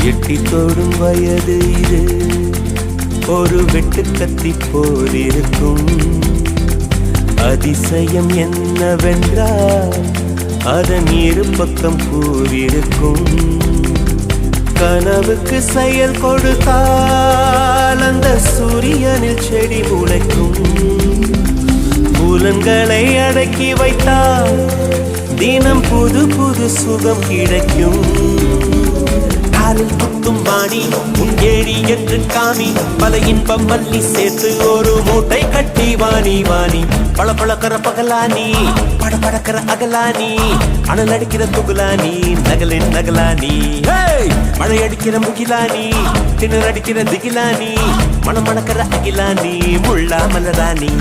எட்டி தொடும் வயது இது, ஒரு வெட்டு கத்தி போல் இருக்கும். அதிசயம் என்னவென்றால் அதன் இரு பக்கம் கூறியிருக்கும். கனவுக்கு செயல் கொடுத்தால் அந்த சூரியனில் செடி முளைக்கும். புலன்களை அடக்கி வைத்தால் தினம் புது புது சுகம் கிடைக்கும். காலில் குத்தும் வாணி உன் ஏழி என்று காமி, பல இன்பம் மல்லி சேர்த்து ஒரு மூட்டை கட்டி வாணி வாணி. பழ பழக்கிற பகலானி, பட படக்கிற அகலானி, அனல் அடிக்கிற துகுலானி, நகலின் நகலானி. மழை அடிக்கிற முகிலானி, திணற அடிக்கிற திகிலானி, மணம் மணக்கிற அகிலானி, முள்ளா மலரானி.